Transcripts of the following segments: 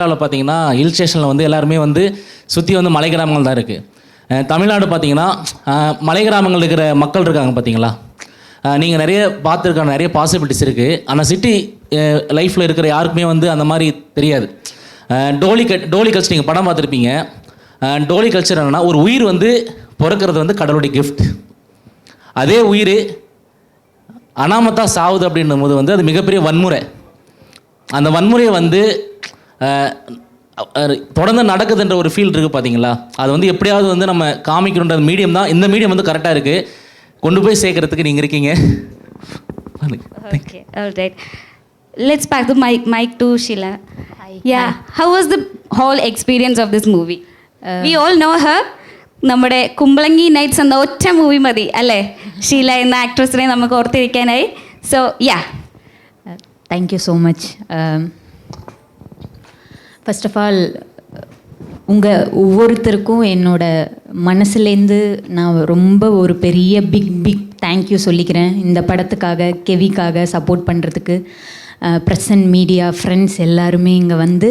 பார்த்தீங்கன்னா ஹில் ஸ்டேஷனில் வந்து எல்லாருமே வந்து சுற்றி வந்து மலை கிராமங்கள் தான் இருக்குது. தமிழ்நாடு பார்த்தீங்கன்னா மலை கிராமங்கள் இருக்கிற மக்கள் இருக்காங்க பார்த்தீங்களா, நீங்கள் நிறைய பார்த்துருக்காங்க, நிறைய பாசிபிலிட்டிஸ் இருக்குது. ஆனால் சிட்டி லைஃப்பில் இருக்கிற யாருக்குமே வந்து அந்த மாதிரி தெரியாது. டோலி கல்ச்சர் நீங்கள் படம் பார்த்துருப்பீங்க. டோலி கல்ச்சர் என்னென்னா, ஒரு உயிர் வந்து பிறக்கிறது வந்து கடவுளுடைய கிஃப்ட். அதே உயிர் அனாமத்தா சாவுது அப்படின்னும் போது வந்து அது மிகப்பெரிய வன்முறை. அந்த வன்முறையை வந்து தொடர்ந்து நடக்குதுன்ற ஒரு ஃபீல் இருக்குது பார்த்தீங்களா, அது வந்து எப்படியாவது வந்து நம்ம காமிக்கணுன்ற மீடியம் தான். இந்த மீடியம் வந்து கரெக்டாக இருக்குது, கொண்டு போய் சேர்க்கறதுக்கு நீங்கள் இருக்கீங்க. Okay, all right. Let's pass the mic to Sheila. Hi. Yeah, how was the whole experience of this movie? We all know her. നമ്മുടെ കുമ്പളങ്ങി നൈറ്റ്സ് എന്ന ഒറ്റ മൂവി മതി അല്ലേ ഷീല എന്ന ആക്ട്രസിനെ നമുക്ക് ഓർത്തിരിക്കാനായി. So ya, thank you so much. First of all உங்கள் ஒவ்வொருத்தருக்கும் என்னோட மனசுலேருந்து நான் ரொம்ப ஒரு பெரிய பிக் தேங்க்யூ சொல்லிக்கிறேன். இந்த படத்துக்காக, கெவிக்காக சப்போர்ட் பண்ணுறதுக்கு ப்ரெசன்ட் மீடியா ஃப்ரெண்ட்ஸ் எல்லாருமே இங்கே வந்து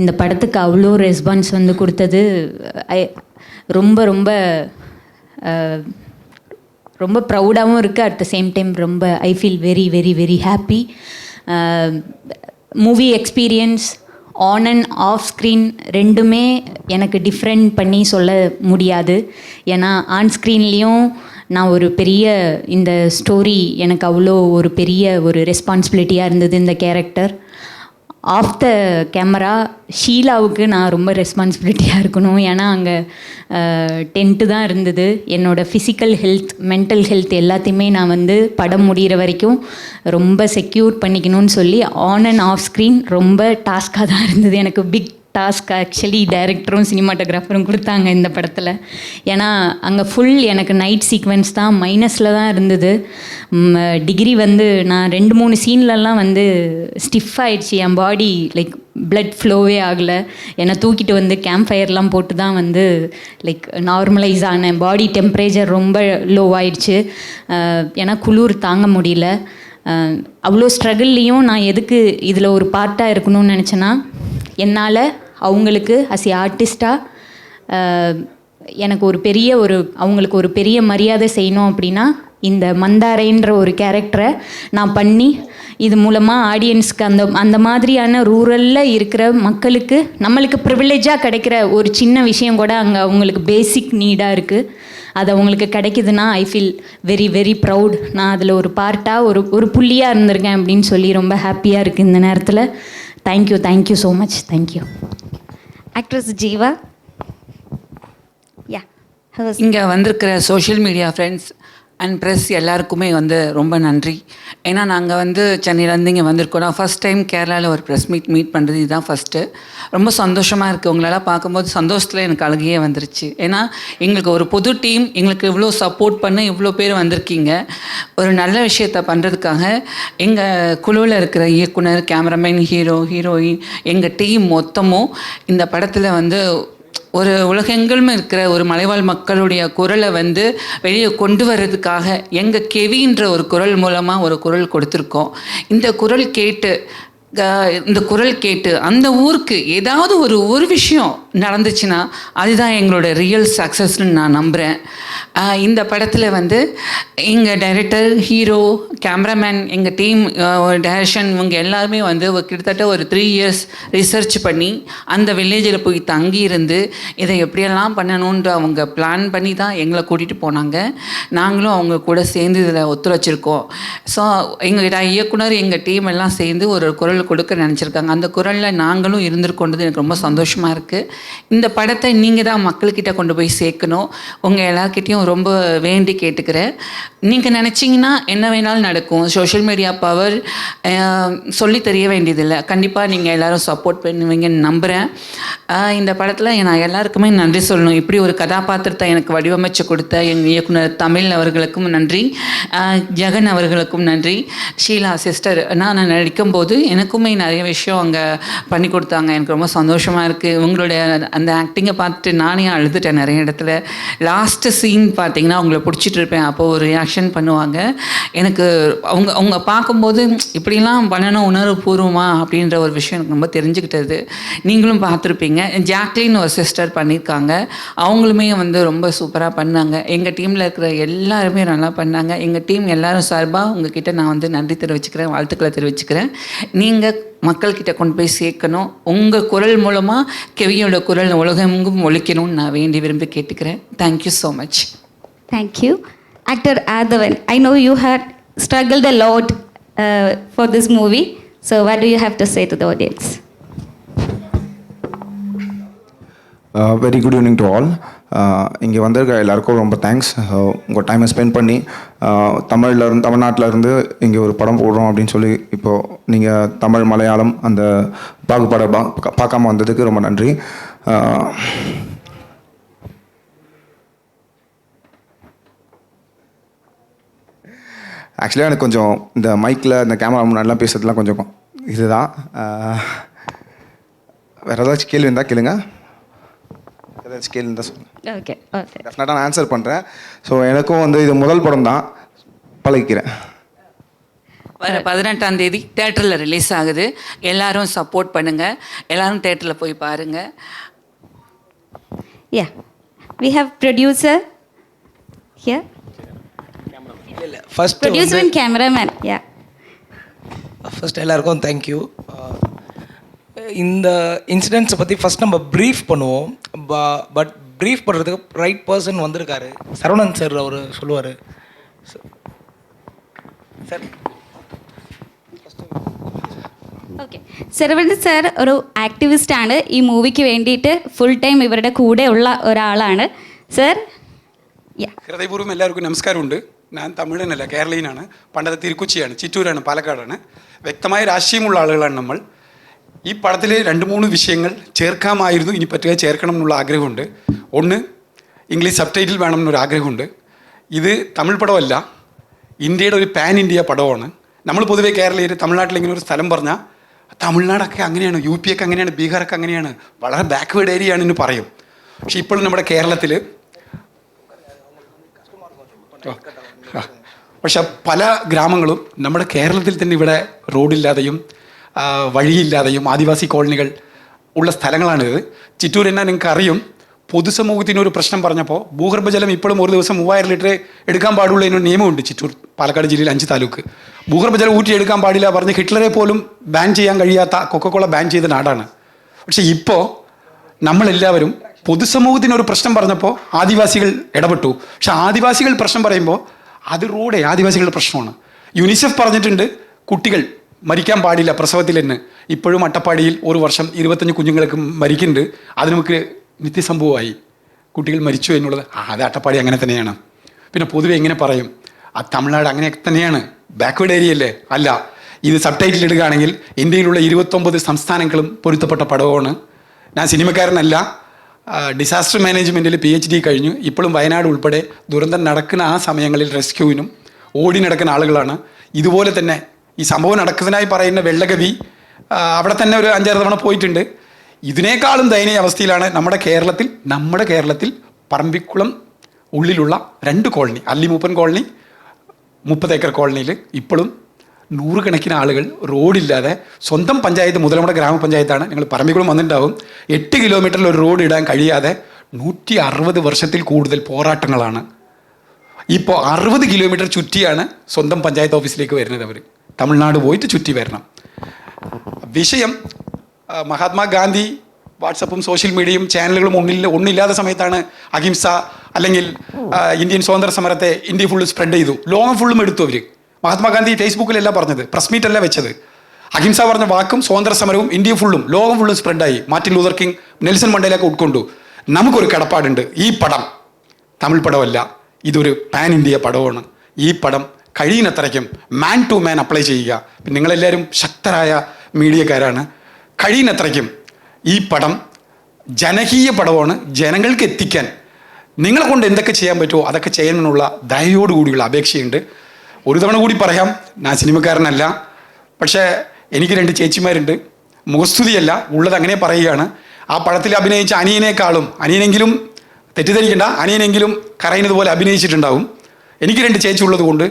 இந்த படத்துக்கு அவ்வளோ ரெஸ்பான்ஸ் வந்து கொடுத்தது ரொம்ப ரொம்ப ரொம்ப ப்ரௌடாகவும் இருக்குது. அட் த சேம் டைம் ரொம்ப I feel very very very happy. Movie experience on and off screen ரெண்டுமே எனக்கு டிஃப்ரெண்ட் பண்ணி சொல்ல முடியாது. ஏன்னா ஆன் ஸ்க்ரீன்லேயும் நான் ஒரு பெரிய இந்த ஸ்டோரி எனக்கு அவ்வளோ ஒரு பெரிய ஒரு ரெஸ்பான்சிபிலிட்டியாக இருந்தது இந்த கேரக்டர். ஆஃப் த கேமரா ஷீலாவுக்கு நான் ரொம்ப ரெஸ்பான்சிபிலிட்டியாக இருக்கணும். ஏன்னா அங்கே டென்ட்டு தான் இருந்தது. என்னோடய ஃபிசிக்கல் ஹெல்த், மென்டல் ஹெல்த் எல்லாத்தையுமே நான் வந்து படம் முடிகிற வரைக்கும் ரொம்ப செக்யூர் பண்ணிக்கணும்னு சொல்லி ஆன் அண்ட் ஆஃப் ஸ்க்ரீன் ரொம்ப டாஸ்காக தான் இருந்தது. எனக்கு பிக் டாஸ்க் ஆக்சுவலி டைரக்டரும் சினிமாட்டோகிராஃபரும் கொடுத்தாங்க இந்த படத்தில். ஏன்னா அங்கே ஃபுல் எனக்கு நைட் சீக்வென்ஸ் தான் மைனஸில் தான் இருந்தது. டிகிரி வந்து நான் 2-3 சீன்லலாம் வந்து ஸ்டிஃப் ஆகிடுச்சு என் பாடி, லைக் பிளட் ஃப்ளோவே ஆகலை. என்னை தூக்கிட்டு வந்து கேம்ப் ஃபயர்லாம் போட்டு தான் வந்து லைக் நார்மலைஸ் ஆனேன். பாடி டெம்பரேச்சர் ரொம்ப லோ ஆயிடுச்சு. ஏன்னா குளிர் தாங்க முடியல. அவ்வளோ ஸ்ட்ரகிள்லேயும் நான் எதுக்கு இதில் ஒரு பார்ட்டாக இருக்கணும்னு நினச்சேன்னா, என்னால் அவங்களுக்கு அஸ் ஏ ஆர்டிஸ்டாக எனக்கு ஒரு பெரிய அவங்களுக்கு ஒரு பெரிய மரியாதை செய்யணும் அப்படின்னா இந்த மந்தாரைன்ற ஒரு கேரக்டரை நான் பண்ணி இது மூலமாக ஆடியன்ஸ்க்கு அந்த மாதிரியான ரூரலில் இருக்கிற மக்களுக்கு நம்மளுக்கு ப்ரிவிலேஜாக கிடைக்கிற ஒரு சின்ன விஷயம் கூட அங்கே அவங்களுக்கு பேசிக் நீடாக இருக்குது. அது அவங்களுக்கு கிடைக்குதுன்னா I feel very very proud. நான் அதில் ஒரு பார்ட்டாக ஒரு புள்ளியாக இருந்திருக்கேன் அப்படின்னு சொல்லி ரொம்ப ஹாப்பியாக இருக்குது இந்த நேரத்தில். Thank you so much. Thank you. Actress Jeeva. Ya, இங்கே வந்திருக்கிற social media friends and press எல்லாருக்குமே வந்து ரொம்ப நன்றி. ஏன்னா நாங்கள் வந்து சென்னையிலேருந்து இங்கே வந்திருக்கோம். நான் ஃபஸ்ட் டைம் கேரளாவில் ஒரு ப்ரெஸ் மீட் பண்ணுறது இதுதான் ஃபஸ்ட்டு. ரொம்ப சந்தோஷமாக இருக்குது. உங்களெல்லாம் பார்க்கும்போது சந்தோஷத்தில் எனக்கு அழுகையே வந்துருச்சு. ஏன்னா எங்களுக்கு ஒரு புது டீம், எங்களுக்கு இவ்வளோ சப்போர்ட் பண்ண இவ்வளோ பேர் வந்திருக்கீங்க. ஒரு நல்ல விஷயத்தை பண்ணுறதுக்காக எங்கள் குழுவில் இருக்கிற இயக்குனர், கேமராமேன், ஹீரோயின், எங்கள் டீம் மொத்தமும் இந்த படத்தில் வந்து ஒரு உலகெங்கிலும் இருக்கிற ஒரு மலைவாழ் மக்களுடைய குரலை வந்து வெளியே கொண்டு வர்றதுக்காக எங்கள் கெவின்ற ஒரு குரல் மூலமாக ஒரு குரல் கொடுத்துருக்கோம். இந்த குரல் கேட்டு அந்த ஊருக்கு ஏதாவது ஒரு விஷயம் நடந்துச்சுன்னா அதுதான் எங்களோட ரியல் சக்ஸஸ்ன்னு நான் நம்புகிறேன். இந்த படத்தில் வந்து எங்கள் டைரக்டர், ஹீரோ, கேமராமேன், எங்கள் டீம், டைரக்ஷன் இவங்க எல்லாருமே வந்து கிட்டத்தட்ட ஒரு 3 years ரிசர்ச் பண்ணி அந்த வில்லேஜில் போய் தங்கி இருந்து இதை எப்படியெல்லாம் பண்ணணுன்ற அவங்க பிளான் பண்ணி தான் எங்களை கூட்டிகிட்டு போனாங்க. நாங்களும் அவங்க கூட சேர்ந்து இதில் ஒத்துழைச்சிருக்கோம். ஸோ எங்கள் இயக்குனர், எங்கள் டீம் எல்லாம் சேர்ந்து ஒரு குரல் கொடுக்க நினச்சிருக்காங்க. அந்த குரலில் நாங்களும் இருந்திருக்கொண்டது எனக்கு ரொம்ப சந்தோஷமாக இருக்குது. இந்த படத்தை நீங்கள் தான் மக்கள்கிட்ட கொண்டு போய் சேர்க்கணும். உங்கள் எல்லாருக்கிட்டையும் ரொம்ப வேண்டி கேட்டுக்கிறேன். நீங்கள் நினச்சிங்கன்னா என்ன வேணாலும் நடக்கும். சோஷியல் மீடியா பவர் சொல்லி தெரிய வேண்டியதில்லை. கண்டிப்பாக நீங்கள் எல்லோரும் சப்போர்ட் பண்ணுவீங்கன்னு நம்புகிறேன். இந்த படத்தில் நான் எல்லாருக்குமே நன்றி சொல்லணும். இப்படி ஒரு கதாபாத்திரத்தை எனக்கு வடிவமைச்சு கொடுத்த எங்கள் இயக்குனர் தமிழ் அவர்களுக்கும் நன்றி, ஜெகன் அவர்களுக்கும் நன்றி, ஷீலா சிஸ்டர். நான் நடிக்கும்போது எனக்குமே நிறைய விஷயம் அங்கே பண்ணி கொடுத்தாங்க. எனக்கு ரொம்ப சந்தோஷமாக இருக்குது. உங்களுடைய அந்த ஆக்டிங்கை பார்த்துட்டு நானே அழுதுட்டேன் நிறைய இடத்துல. லாஸ்ட்டு சீன் பார்த்தீங்கன்னா அவங்கள பிடிச்சிட்டு இருப்பேன், அப்போது ஒரு ரியாக்ஷன் பண்ணுவாங்க. எனக்கு அவங்க பார்க்கும்போது இப்படிலாம் பண்ணணும் உணர்வுபூர்வமாக அப்படின்ற ஒரு விஷயம் எனக்கு ரொம்ப தெரிஞ்சுக்கிட்டது. நீங்களும் பார்த்துருப்பீங்க. ஜாக்லின் ஒரு சிஸ்டர் பண்ணியிருக்காங்க, அவங்களுமே வந்து ரொம்ப சூப்பராக பண்ணாங்க. எங்கள் டீமில் இருக்கிற எல்லாருமே நல்லா பண்ணாங்க. எங்கள் டீம் எல்லாரும் சார்பாக உங்ககிட்ட நான் வந்து நன்றி தெரிவிச்சுக்கிறேன், வாழ்த்துக்களை தெரிவிச்சுக்கிறேன். நீங்கள் மக்கள்கிட்ட கொண்டு போய் சேர்க்கணும். உங்கள் குரல் மூலமாக கெவியோட குரல் உலகெங்கும் ஒழிக்கணும்னு நான் வேண்டி விரும்பி கேட்டுக்கிறேன். Thank you so much. Thank you. Actor Adhavan, I know you had struggled a lot for this movie. So what do you have to say to the audience? Very good evening to all. இங்கே வந்திருக்க எல்லாருக்கும் ரொம்ப thanks. உங்கள் டைமை spend பண்ணி தமிழ்நாட்டில் இருந்து இங்கே ஒரு படம் போடுறோம் அப்படின்னு சொல்லி இப்போது நீங்கள் தமிழ் மலையாளம் அந்த பாகுபாடை பார்க்காம வந்ததுக்கு ரொம்ப நன்றி. ஆக்சுவலாக எனக்கு கொஞ்சம் இந்த மைக்கில் இந்த கேமரா முன்னாடிலாம் பேசுறதுலாம் கொஞ்சம் இதுதான். வேறு ஏதாச்சும் கேள்வி இருந்தால் கேளுங்க. ஏதாச்சும் கேள்வி இருந்தால் சொல்லுங்கள். Okay. டெஃபினட்டாக நான் ஆன்சர் பண்ணுறேன். ஸோ எனக்கும் வந்து இது முதல் படம் தான், பழகிக்கிறேன். வர 18ஆம் தேதி தேட்டரில் ரிலீஸ் ஆகுது. எல்லாரும் சப்போர்ட் பண்ணுங்கள், எல்லாரும் தேட்டரில் போய் பாருங்கள். Yeah. We have producer here. First Producer and cameraman. Yeah. First எல்லாருக்கும் தேங்க்யூ. இந்த இன்சிடென்ட்ஸை பற்றி ஃபஸ்ட் நம்ம ப்ரீஃப் பண்ணுவோம். பட் ப்ரீஃப் பண்ணுறதுக்கு ரைட் பர்சன் வந்திருக்காரு. சரவணன் சார் அவர் சொல்லுவார். சார் ഓക്കെ, ശരവണൻ സാർ ഒരു ആക്ടിവിസ്റ്റാണ്. ഈ മൂവിക്ക് വേണ്ടിയിട്ട് ഫുൾ ടൈം ഇവരുടെ കൂടെ ഉള്ള ഒരാളാണ് സാർ. ഹൃദയപൂർവ്വം എല്ലാവർക്കും നമസ്കാരമുണ്ട്. ഞാൻ തമിഴനല്ല, കേരളീയനാണ്. പണ്ടത്തെ തിരുക്കൊച്ചിയാണ്, ചിറ്റൂരാണ്, പാലക്കാടാണ്. വ്യക്തമായ രാഷ്ട്രീയമുള്ള ആളുകളാണ് നമ്മൾ. ഈ പടത്തിൽ 2-3 വിഷയങ്ങൾ ചേർക്കാമായിരുന്നു, ഇനി പറ്റുക ചേർക്കണം എന്നുള്ള ആഗ്രഹമുണ്ട്. ഒന്ന്, ഇംഗ്ലീഷ് സബ് ടൈറ്റിൽ വേണം എന്നൊരു ആഗ്രഹമുണ്ട്. ഇത് തമിഴ് പടമല്ല, ഇന്ത്യയുടെ ഒരു പാൻ ഇന്ത്യ പടമാണ്. നമ്മൾ പൊതുവേ കേരളീയർ തമിഴ്നാട്ടിൽ ഇങ്ങനെ ഒരു സ്ഥലം പറഞ്ഞാൽ തമിഴ്നാടൊക്കെ അങ്ങനെയാണ്, യു പി ഒക്കെ അങ്ങനെയാണ്, ബീഹാറൊക്കെ അങ്ങനെയാണ്, വളരെ ബാക്ക്വേർഡ് ഏരിയ ആണെന്ന് പറയും. പക്ഷേ ഇപ്പോഴും നമ്മുടെ കേരളത്തിൽ പക്ഷെ പല ഗ്രാമങ്ങളും നമ്മുടെ കേരളത്തിൽ തന്നെ ഇവിടെ റോഡില്ലാതെയും വഴിയില്ലാതെയും ആദിവാസി കോളനികൾ ഉള്ള സ്ഥലങ്ങളാണിത്. ചിറ്റൂർ എന്നാൽ നിങ്ങൾക്ക് അറിയും, പൊതുസമൂഹത്തിനൊരു പ്രശ്നം പറഞ്ഞപ്പോൾ ഭൂഗർഭജലം ഇപ്പോഴും ഒരു ദിവസം 3000 ലിറ്റർ എടുക്കാൻ പാടുള്ള എന്നൊരു നിയമമുണ്ട്. ചിറ്റൂർ പാലക്കാട് ജില്ലയിൽ 5 താലൂക്ക് ഭൂഗർഭജലം ഊറ്റിയെടുക്കാൻ പാടില്ല പറഞ്ഞ് ഹിറ്റ്ലറെ പോലും ബാൻ ചെയ്യാൻ കഴിയാത്ത കൊക്കക്കോള ബാൻ ചെയ്ത നാടാണ്. പക്ഷേ ഇപ്പോൾ നമ്മളെല്ലാവരും പൊതുസമൂഹത്തിനൊരു പ്രശ്നം പറഞ്ഞപ്പോൾ ആദിവാസികൾ ഇടപെട്ടു. പക്ഷെ ആദിവാസികൾ പ്രശ്നം പറയുമ്പോൾ അത് റോഡേ ആദിവാസികളുടെ പ്രശ്നമാണ്. യുനിസെഫ് പറഞ്ഞിട്ടുണ്ട് കുട്ടികൾ മരിക്കാൻ പാടില്ല പ്രസവത്തിൽ തന്നെ. ഇപ്പോഴും അട്ടപ്പാടിയിൽ ഒരു വർഷം 25 കുഞ്ഞുങ്ങൾക്ക് മരിക്കുന്നുണ്ട്. അത് നമുക്ക് നിത്യസംഭവമായി, കുട്ടികൾ മരിച്ചു എന്നുള്ളത്. അത് അട്ടപ്പാടി അങ്ങനെ തന്നെയാണ്. പിന്നെ പൊതുവെ എങ്ങനെ പറയും, ആ തമിഴ്നാട് അങ്ങനെ തന്നെയാണ്, ബാക്ക്വേർഡ് ഏരിയ അല്ലേ? അല്ല, ഇത് സബ് ടൈറ്റിൽ ഇടുകയാണെങ്കിൽ ഇന്ത്യയിലുള്ള 29 സംസ്ഥാനങ്ങളും പൊരുത്തപ്പെട്ട പടമാണ്. ഞാൻ സിനിമക്കാരനല്ല, ഡിസാസ്റ്റർ മാനേജ്മെൻറ്റിൽ PhD കഴിഞ്ഞു. ഇപ്പോഴും വയനാട് ഉൾപ്പെടെ ദുരന്തം നടക്കുന്ന ആ സമയങ്ങളിൽ റെസ്ക്യൂവിനും ഓടി നടക്കുന്ന ആളുകളാണ്. ഇതുപോലെ തന്നെ ഈ സംഭവം നടക്കുന്നതിനായി പറയുന്ന വെള്ളകവി അവിടെ തന്നെ ഒരു 5-6 തവണ പോയിട്ടുണ്ട്. ഇതിനേക്കാളും ദയനീയ അവസ്ഥയിലാണ് നമ്മുടെ കേരളത്തിൽ പറമ്പിക്കുളം ഉള്ളിലുള്ള 2 കോളനി, അല്ലിമൂപ്പൻ കോളനി, 30 ഏക്കർ കോളനിയിൽ ഇപ്പോഴും 100 കണക്കിന് ആളുകൾ റോഡില്ലാതെ, സ്വന്തം പഞ്ചായത്ത് മുതലമട ഗ്രാമപഞ്ചായത്താണ്, നിങ്ങൾ പറമ്പിക്കുളം വന്നിട്ടുണ്ടാവും, 8 കിലോമീറ്ററിൽ ഒരു റോഡ് ഇടാൻ കഴിയാതെ 160 വർഷത്തിൽ കൂടുതൽ പോരാട്ടങ്ങളാണ്. ഇപ്പോൾ 60 കിലോമീറ്റർ ചുറ്റിയാണ് സ്വന്തം പഞ്ചായത്ത് ഓഫീസിലേക്ക് വരുന്നത്. അവർ തമിഴ്നാട് പോയിട്ട് ചുറ്റി വരണം. വിഷയം മഹാത്മാഗാന്ധി വാട്സപ്പും സോഷ്യൽ മീഡിയയും ചാനലുകളും ഒന്നില്ലാത്ത സമയത്താണ് അഹിംസ അല്ലെങ്കിൽ ഇന്ത്യൻ സ്വാതന്ത്ര്യ സമരത്തെ ഇന്ത്യ ഫുള്ള് സ്പ്രെഡ് ചെയ്തു. ലോകം ഫുള്ളും എടുത്തു അവർ. മഹാത്മാഗാന്ധി ഫേസ്ബുക്കിലല്ല പറഞ്ഞത്, പ്രസ് മീറ്റല്ല വെച്ചത്. അഹിംസ പറഞ്ഞ വാക്കും സ്വാതന്ത്ര്യ സമരവും ഇന്ത്യ ഫുള്ളും ലോകം ഫുള്ളും സ്പ്രെഡായി. മാർട്ടിൻ ലൂതർ കിങ്, നെൽസൺ മണ്ടേലൊക്കെ ഉൾക്കൊണ്ടു. നമുക്കൊരു കടപ്പാടുണ്ട്. ഈ പടം തമിഴ് പടമല്ല, ഇതൊരു പാൻ ഇന്ത്യ പടമാണ്. ഈ പടം കഴിയുന്നത്രയ്ക്കും മാൻ ടു മാൻ അപ്ലൈ ചെയ്യുക. നിങ്ങളെല്ലാവരും ശക്തരായ മീഡിയക്കാരാണ്. കഴിയുന്നത്രയ്ക്കും ഈ പടം ജനകീയ പടമാണ്. ജനങ്ങൾക്ക് എത്തിക്കാൻ നിങ്ങളെ കൊണ്ട് എന്തൊക്കെ ചെയ്യാൻ പറ്റുമോ അതൊക്കെ ചെയ്യാനുള്ള ദയയോടുകൂടിയുള്ള അപേക്ഷയുണ്ട്. ഒരു തവണ കൂടി പറയാം, ഞാൻ സിനിമക്കാരനല്ല, പക്ഷേ എനിക്ക് 2 ചേച്ചിമാരുണ്ട്. മുഖസ്തുതിയല്ല, ഉള്ളത് അങ്ങനെ പറയുകയാണ്. ആ പടത്തിൽ അഭിനയിച്ച അനിയനേക്കാളും, അനിയനെങ്കിലും തെറ്റിദ്ധരിക്കേണ്ട, അനിയനെങ്കിലും കരയുന്നത് പോലെ അഭിനയിച്ചിട്ടുണ്ടാവും. എനിക്ക് 2 ചേച്ചി ഉള്ളത് കൊണ്ട്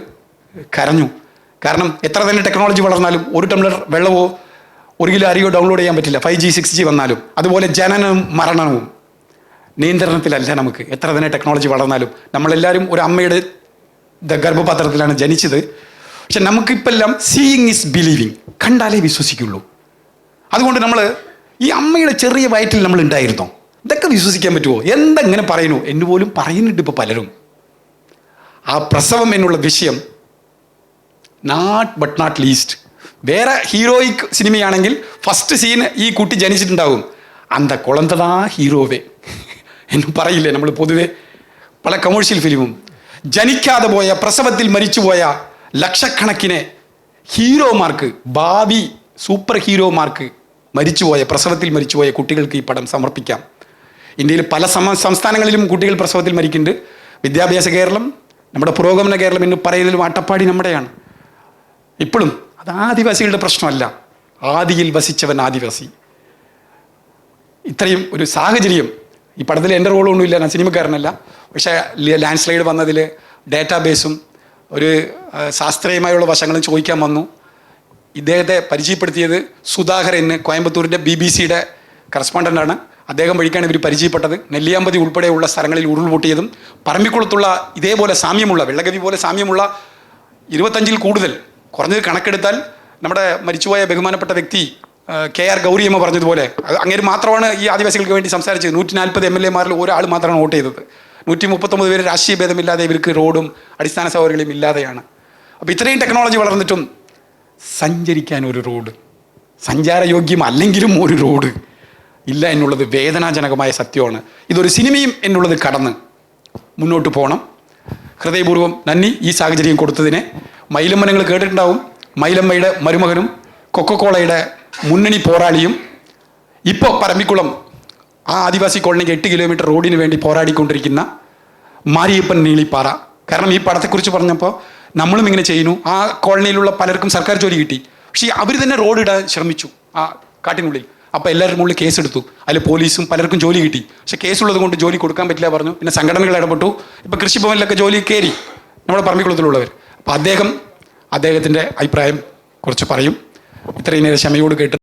കരഞ്ഞു. കാരണം എത്ര തന്നെ ടെക്നോളജി വളർന്നാലും 1 ടംബ്ലർ വെള്ളമോ 1 കിലോ അരിയോ ഡൗൺലോഡ് ചെയ്യാൻ പറ്റില്ല. 5G 6G വന്നാലും. അതുപോലെ ജനനവും മരണവും നിയന്ത്രണത്തിലല്ല നമുക്ക്. എത്ര തന്നെ ടെക്നോളജി വളർന്നാലും നമ്മളെല്ലാവരും ഒരു അമ്മയുടെ ഗർഭപാത്രത്തിലാണ് ജനിച്ചത്. പക്ഷെ നമുക്കിപ്പെല്ലാം സീയിങ് ഈസ് ബിലീവിങ്, കണ്ടാലേ വിശ്വസിക്കുള്ളൂ. അതുകൊണ്ട് നമ്മൾ ഈ അമ്മയുടെ ചെറിയ വയറ്റിൽ നമ്മൾ ഉണ്ടായിരുന്നോ, ഇതൊക്കെ വിശ്വസിക്കാൻ പറ്റുമോ, എന്തെങ്ങനെ പറയുന്നു എന്ന് പോലും പറയുന്നുണ്ട് ഇപ്പോൾ പലരും. ആ പ്രസവം എന്നുള്ള വിഷയം നോട്ട് ലീസ്റ്റ്. വേറെ ഹീറോയിക് സിനിമയാണെങ്കിൽ ഫസ്റ്റ് സീൻ ഈ കുട്ടി ജനിച്ചിട്ടുണ്ടാവും, അന്ത കുളന്തതാ ഹീറോവേ എന്ന് പറയില്ലേ നമ്മൾ പൊതുവെ പല കമേഴ്ഷ്യൽ ഫിലിമും. ജനിക്കാതെ പോയ, പ്രസവത്തിൽ മരിച്ചുപോയ ലക്ഷക്കണക്കിന് ഹീറോമാർക്ക്, ഭാവി സൂപ്പർ ഹീറോമാർക്ക് മരിച്ചുപോയ, പ്രസവത്തിൽ മരിച്ചുപോയ കുട്ടികൾക്ക് ഈ പടം സമർപ്പിക്കാം. ഇന്ത്യയിൽ പല സംസ്ഥാനങ്ങളിലും കുട്ടികൾ പ്രസവത്തിൽ മരിക്കുന്നുണ്ട്. വിദ്യാഭ്യാസ കേരളം, നമ്മുടെ പുരോഗമന കേരളം എന്ന് പറയുന്നതിലും അട്ടപ്പാടി നമ്മുടെയാണ്. ഇപ്പോഴും അത് ആദിവാസികളുടെ പ്രശ്നമല്ല, ആദിയിൽ വസിച്ചവൻ ആദിവാസി. ഇത്രയും ഒരു സാഹചര്യം ഈ പടത്തിൽ എൻ്റെ റോളൊന്നുമില്ല, ഞാൻ സിനിമക്കാരനല്ല. പക്ഷേ ലാൻഡ് സ്ലൈഡ് വന്നതിൽ ഡേറ്റാബേസും ഒരു ശാസ്ത്രീയമായുള്ള വശങ്ങളും ചോദിക്കാൻ വന്നു. ഇദ്ദേഹത്തെ പരിചയപ്പെടുത്തിയത് സുധാകരൻ, കോയമ്പത്തൂരിൻ്റെ BBC-യുടെ കറസ്പോണ്ടൻ്റാണ്. അദ്ദേഹം വഴിക്കാണ് ഇവർ പരിചയപ്പെട്ടത്. നെല്ലിയാമ്പതി ഉൾപ്പെടെയുള്ള സ്ഥലങ്ങളിൽ ഉരുൾപൊട്ടിയതും പറമ്പിക്കുളത്തുള്ള ഇതേപോലെ സാമ്യമുള്ള, വെള്ളഗവി പോലെ സാമ്യമുള്ള 25-ൽ കൂടുതൽ, കുറഞ്ഞത് കണക്കെടുത്താൽ നമ്മുടെ മരിച്ചുപോയ ബഹുമാനപ്പെട്ട വ്യക്തി KR ഗൗരിയമ്മ പറഞ്ഞതുപോലെ അങ്ങനെ മാത്രമാണ് ഈ ആദിവാസികൾക്ക് വേണ്ടി സംസാരിച്ചത്. 140 MLA-മാരിൽ ഒരാൾ മാത്രമാണ് വോട്ട് ചെയ്തത്. 139 പേര് രാഷ്ട്രീയ ഭേദമില്ലാതെ ഇവർക്ക് റോഡും അടിസ്ഥാന സൗകര്യങ്ങളും ഇല്ലാതെയാണ്. അപ്പോൾ ഇത്രയും ടെക്നോളജി വളർന്നിട്ടും സഞ്ചരിക്കാൻ ഒരു റോഡ്, സഞ്ചാരയോഗ്യം അല്ലെങ്കിലും ഒരു റോഡ് ഇല്ല എന്നുള്ളത് വേദനാജനകമായ സത്യമാണ്. ഇതൊരു സിനിമയും എന്നുള്ളത് കടന്ന് മുന്നോട്ട് പോകണം. ഹൃദയപൂർവ്വം നന്ദി ഈ സാഹചര്യം കൊടുത്തതിനെ. മൈലമ്മ നിങ്ങൾ കേട്ടിട്ടുണ്ടാവും, മൈലമ്മയുടെ മരുമകനും കൊക്കക്കോളയുടെ മുന്നണി പോരാളിയും ഇപ്പോൾ പറമ്പിക്കുളം ആ ആദിവാസി കോളനിക്ക് 8 കിലോമീറ്റർ റോഡിന് വേണ്ടി പോരാടിക്കൊണ്ടിരിക്കുന്ന മാരിയപ്പൻ നീളിപ്പാറ. കാരണം ഈ പടത്തെക്കുറിച്ച് പറഞ്ഞപ്പോൾ നമ്മളും ഇങ്ങനെ ചെയ്യുന്നു. ആ കോളനിയിലുള്ള പലർക്കും സർക്കാർ ജോലി കിട്ടി, പക്ഷേ അവർ തന്നെ റോഡ് ഇടാൻ ശ്രമിച്ചു ആ കാട്ടിനുള്ളിൽ. അപ്പോൾ എല്ലാവരും മുകളിൽ കേസെടുത്തു. അതിൽ പോലീസും പലർക്കും ജോലി കിട്ടി. പക്ഷേ കേസുള്ളത് കൊണ്ട് ജോലി കൊടുക്കാൻ പറ്റില്ല പറഞ്ഞു. പിന്നെ സംഘടനകൾ ഇടപെട്ടു. ഇപ്പോൾ കൃഷിഭവനിലൊക്കെ ജോലി കയറി നമ്മുടെ പറമ്പിക്കുളത്തിലുള്ളവർ. അപ്പോൾ അദ്ദേഹത്തിൻ്റെ അഭിപ്രായം കുറച്ച് പറയും. ഇത്രയും നേരം ക്ഷമയോട് കേട്ട്